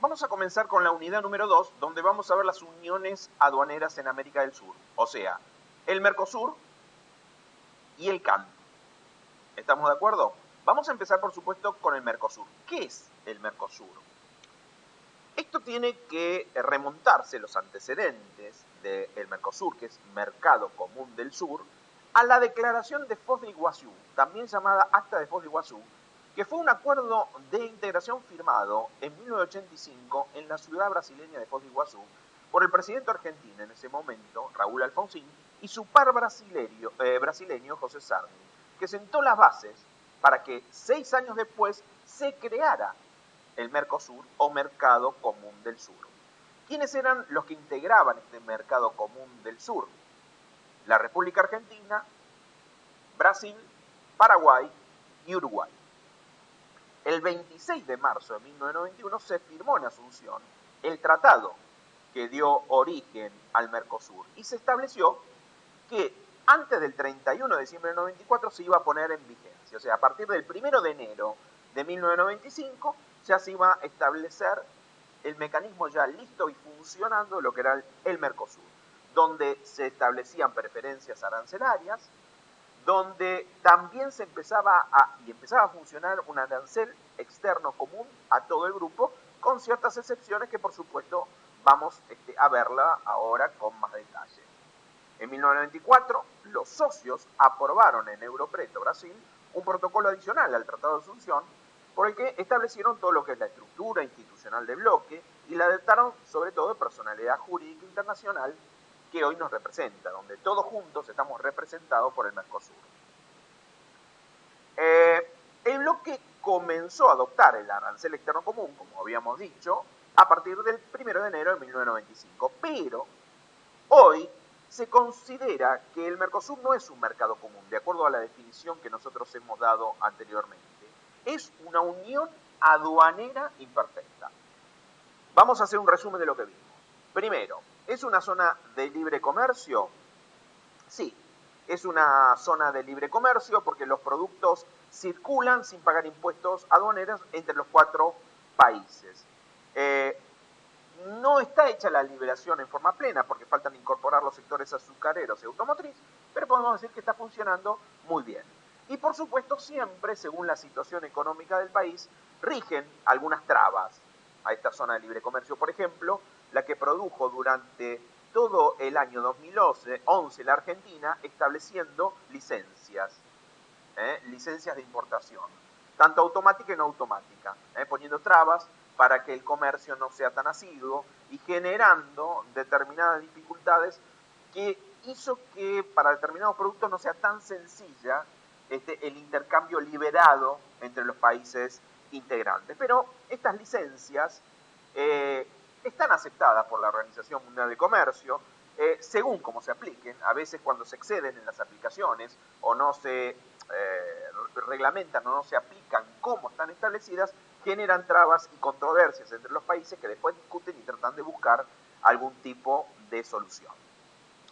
Vamos a comenzar con la unidad número 2, donde vamos a ver las uniones aduaneras en América del Sur. O sea, el Mercosur y el CAN. ¿Estamos de acuerdo? Vamos a empezar, por supuesto, con el Mercosur. ¿Qué es el Mercosur? Esto tiene que remontarse, los antecedentes del Mercosur, que es Mercado Común del Sur, a la declaración de Foz de Iguazú, también llamada Acta de Foz de Iguazú, que fue un acuerdo de integración firmado en 1985 en la ciudad brasileña de Foz de Iguazú por el presidente argentino en ese momento, Raúl Alfonsín, y su par brasileño, José Sarney, que sentó las bases para que 6 años después se creara el Mercosur o Mercado Común del Sur. ¿Quiénes eran los que integraban este Mercado Común del Sur? La República Argentina, Brasil, Paraguay y Uruguay. El 26 de marzo de 1991 se firmó en Asunción el tratado que dio origen al Mercosur y se estableció que antes del 31 de diciembre de 1994 se iba a poner en vigencia. O sea, a partir del 1 de enero de 1995 ya se iba a establecer el mecanismo ya listo y funcionando de lo que era el Mercosur, donde se establecían preferencias arancelarias, donde también se empezaba a funcionar un arancel externo común a todo el grupo, con ciertas excepciones que por supuesto vamos a verla ahora con más detalle. En 1994, los socios aprobaron en Europreto, Brasil, un protocolo adicional al Tratado de Asunción, por el que establecieron todo lo que es la estructura institucional del bloque y la adaptaron sobre todo de personalidad jurídica internacional que hoy nos representa, donde todos juntos estamos representados por el Mercosur. El bloque comenzó a adoptar el arancel externo común, como habíamos dicho, a partir del 1 de enero de 1995, pero hoy se considera que el Mercosur no es un mercado común, de acuerdo a la definición que nosotros hemos dado anteriormente. Es una unión aduanera imperfecta. Vamos a hacer un resumen de lo que vimos. Primero, ¿es una zona de libre comercio? Sí, es una zona de libre comercio porque los productos circulan sin pagar impuestos aduaneros entre los 4 países. No está hecha la liberación en forma plena porque faltan incorporar los sectores azucareros y automotriz, pero podemos decir que está funcionando muy bien. Y por supuesto siempre, según la situación económica del país, rigen algunas trabas a esta zona de libre comercio. Por ejemplo, la que produjo durante todo el año 2011 la Argentina estableciendo licencias de importación, tanto automática y no automática, poniendo trabas para que el comercio no sea tan asiduo y generando determinadas dificultades que hizo que para determinados productos no sea tan sencilla el intercambio liberado entre los países integrantes. Pero estas licencias están aceptadas por la Organización Mundial de Comercio, según cómo se apliquen. A veces cuando se exceden en las aplicaciones o no se reglamentan o no se aplican como están establecidas, generan trabas y controversias entre los países que después discuten y tratan de buscar algún tipo de solución.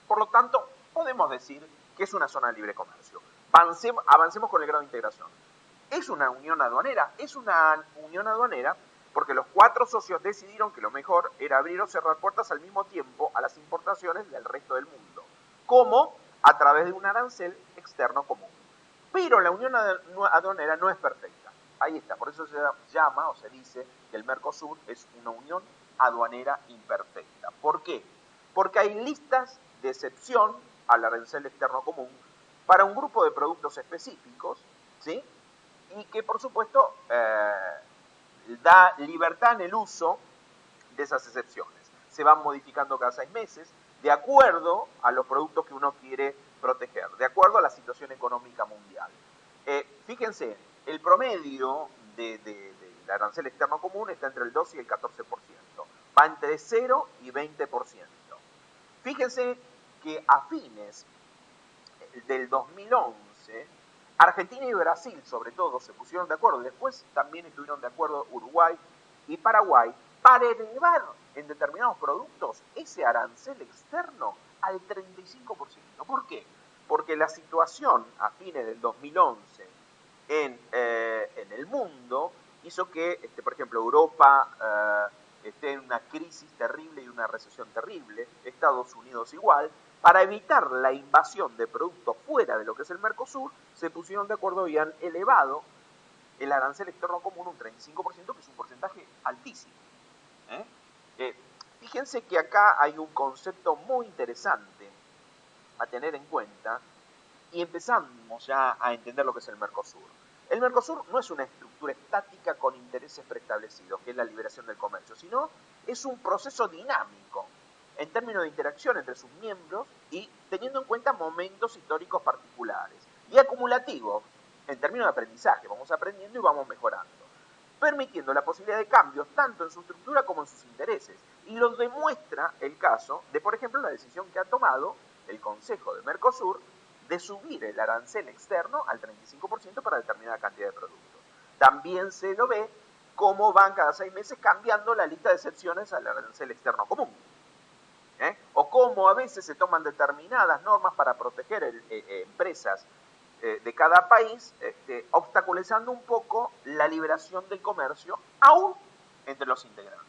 Por lo tanto, podemos decir que es una zona de libre comercio. Avancemos con el grado de integración. ¿Es una unión aduanera? Es una unión aduanera porque los 4 socios decidieron que lo mejor era abrir o cerrar puertas al mismo tiempo a las importaciones del resto del mundo, como a través de un arancel externo común. Pero la unión aduanera no es perfecta. Ahí está, por eso se llama o se dice que el Mercosur es una unión aduanera imperfecta. ¿Por qué? Porque hay listas de excepción al arancel externo común para un grupo de productos específicos, ¿sí? Y que por supuesto da libertad en el uso de esas excepciones. Se van modificando cada 6 meses de acuerdo a los productos que uno quiere proteger, de acuerdo a la situación económica mundial. Fíjense, el promedio del arancel externo común está entre el 12 y el 14%. Va entre 0 y 20%. Fíjense que a fines del 2011, Argentina y Brasil, sobre todo, se pusieron de acuerdo. Después también estuvieron de acuerdo Uruguay y Paraguay para elevar en determinados productos ese arancel externo al 35%. ¿Por qué? Porque la situación a fines del 2011 en el mundo hizo que, por ejemplo, Europa esté en una crisis terrible y una recesión terrible, Estados Unidos igual. Para evitar la invasión de productos fuera de lo que es el Mercosur, se pusieron de acuerdo y han elevado el arancel externo común un 35%, que es un porcentaje altísimo. Fíjense que acá hay un concepto muy interesante a tener en cuenta y empezamos ya a entender lo que es el Mercosur. El Mercosur no es una estructura estática con intereses preestablecidos, que es la liberación del comercio, sino es un proceso dinámico en términos de interacción entre sus miembros y teniendo en cuenta momentos históricos particulares y acumulativos en términos de aprendizaje. Vamos aprendiendo y vamos mejorando, permitiendo la posibilidad de cambios tanto en su estructura como en sus intereses. Y lo demuestra el caso de, por ejemplo, la decisión que ha tomado el Consejo de Mercosur de subir el arancel externo al 35% para determinada cantidad de productos. También se lo ve cómo van cada 6 meses cambiando la lista de excepciones al arancel externo común. O cómo a veces se toman determinadas normas para proteger empresas de cada país, obstaculizando un poco la liberación del comercio, aún entre los integrantes.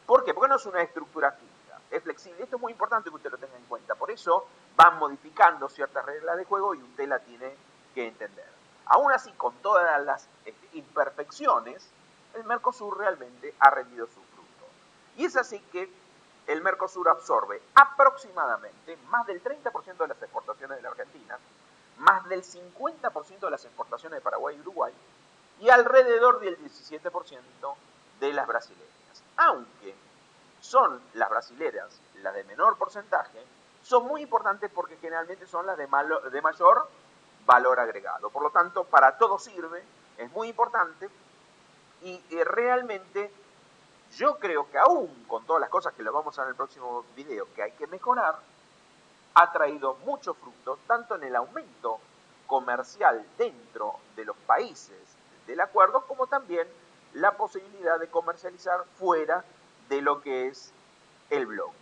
¿Por qué? Porque no es una estructura fija, es flexible. Esto es muy importante que usted lo tenga en cuenta. Por eso van modificando ciertas reglas de juego y usted la tiene que entender. Aún así, con todas las imperfecciones, el Mercosur realmente ha rendido sus frutos. Y es así que el Mercosur absorbe aproximadamente más del 30% de las exportaciones de la Argentina, más del 50% de las exportaciones de Paraguay y Uruguay, y alrededor del 17% de las brasileñas. Aunque son las brasileras las de menor porcentaje, son muy importantes porque generalmente son las de mayor valor agregado. Por lo tanto, para todo sirve, es muy importante y realmente yo creo que aún con todas las cosas que lo vamos a ver en el próximo video que hay que mejorar, ha traído muchos frutos, tanto en el aumento comercial dentro de los países del acuerdo, como también la posibilidad de comercializar fuera de lo que es el bloque.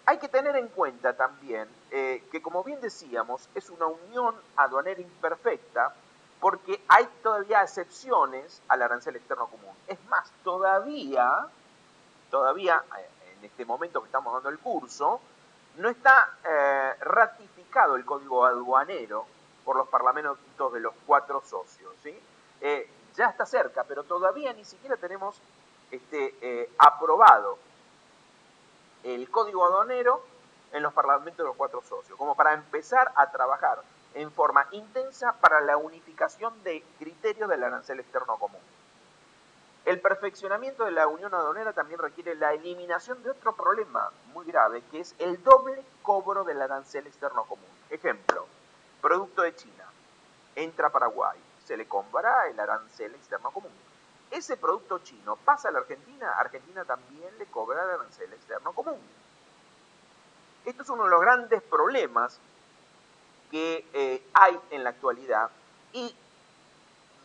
Hay que tener en cuenta también que, como bien decíamos, es una unión aduanera imperfecta porque hay todavía excepciones al arancel externo común. Es más, todavía en este momento que estamos dando el curso, no está ratificado el código aduanero por los parlamentos de los 4 socios. ¿Sí? Ya está cerca, pero todavía ni siquiera tenemos aprobado el código aduanero en los parlamentos de los 4 socios, como para empezar a trabajar en forma intensa para la unificación de criterios del arancel externo común. El perfeccionamiento de la unión aduanera también requiere la eliminación de otro problema muy grave, que es el doble cobro del arancel externo común. Ejemplo, producto de China, entra a Paraguay, se le cobrará el arancel externo común. Ese producto chino pasa a la Argentina, Argentina también le cobra el arancel externo común. Esto es uno de los grandes problemas que hay en la actualidad y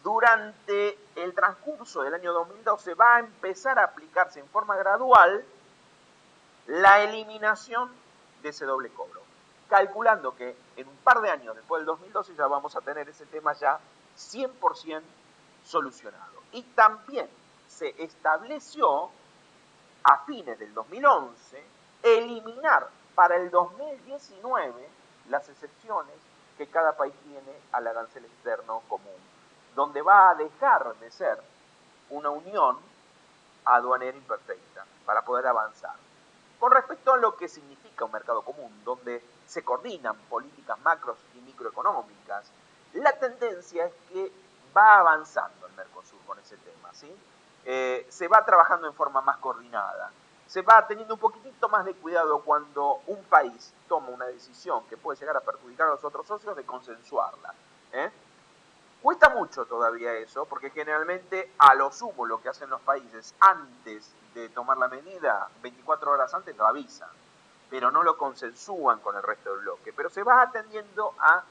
durante el transcurso del año 2012 va a empezar a aplicarse en forma gradual la eliminación de ese doble cobro, calculando que en un par de años después del 2012 ya vamos a tener ese tema ya 100% solucionado. Y también se estableció a fines del 2011 eliminar para el 2019 las excepciones que cada país tiene al arancel externo común, donde va a dejar de ser una unión aduanera imperfecta para poder avanzar. Con respecto a lo que significa un mercado común, donde se coordinan políticas macro y microeconómicas, la tendencia es que va avanzando el Mercosur con ese tema, ¿sí? Se va trabajando en forma más coordinada, se va teniendo un poquitito más de cuidado cuando un país toma una decisión que puede llegar a perjudicar a los otros socios de consensuarla. Cuesta mucho todavía eso, porque generalmente a lo sumo lo que hacen los países antes de tomar la medida, 24 horas antes lo avisan, pero no lo consensúan con el resto del bloque. Pero se va atendiendo a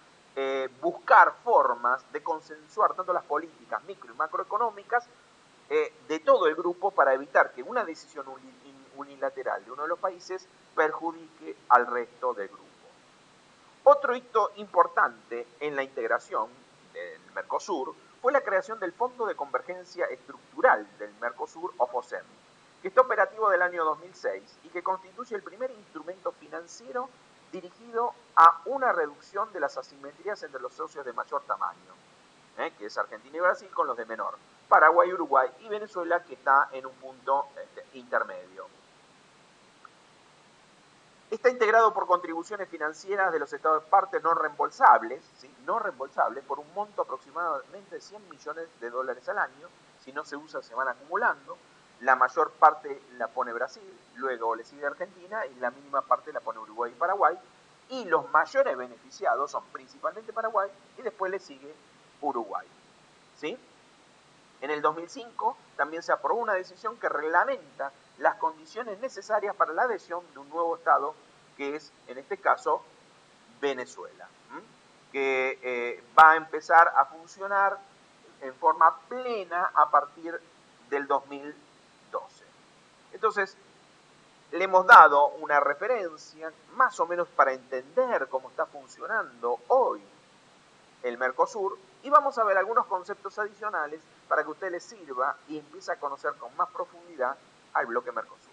buscar formas de consensuar tanto las políticas micro y macroeconómicas de todo el grupo para evitar que una decisión unilateral de uno de los países perjudique al resto del grupo. Otro hito importante en la integración del Mercosur fue la creación del Fondo de Convergencia Estructural del Mercosur, o FOSEM, que está operativo del año 2006 y que constituye el primer instrumento financiero dirigido a una reducción de las asimetrías entre los socios de mayor tamaño, que es Argentina y Brasil, con los de menor, Paraguay, Uruguay y Venezuela, que está en un punto intermedio. Está integrado por contribuciones financieras de los estados partes no reembolsables, ¿sí? No reembolsables, por un monto aproximadamente de 100 millones de dólares al año. Si no se usa, se van acumulando. La mayor parte la pone Brasil, luego le sigue Argentina y la mínima parte la pone Uruguay y Paraguay. Y los mayores beneficiados son principalmente Paraguay y después le sigue Uruguay, ¿sí? En el 2005 también se aprobó una decisión que reglamenta las condiciones necesarias para la adhesión de un nuevo Estado, que es, en este caso, Venezuela, que va a empezar a funcionar en forma plena a partir del 2012. Entonces, le hemos dado una referencia más o menos para entender cómo está funcionando hoy el Mercosur, y vamos a ver algunos conceptos adicionales para que a usted le sirva y empiece a conocer con más profundidad al bloque Mercosur.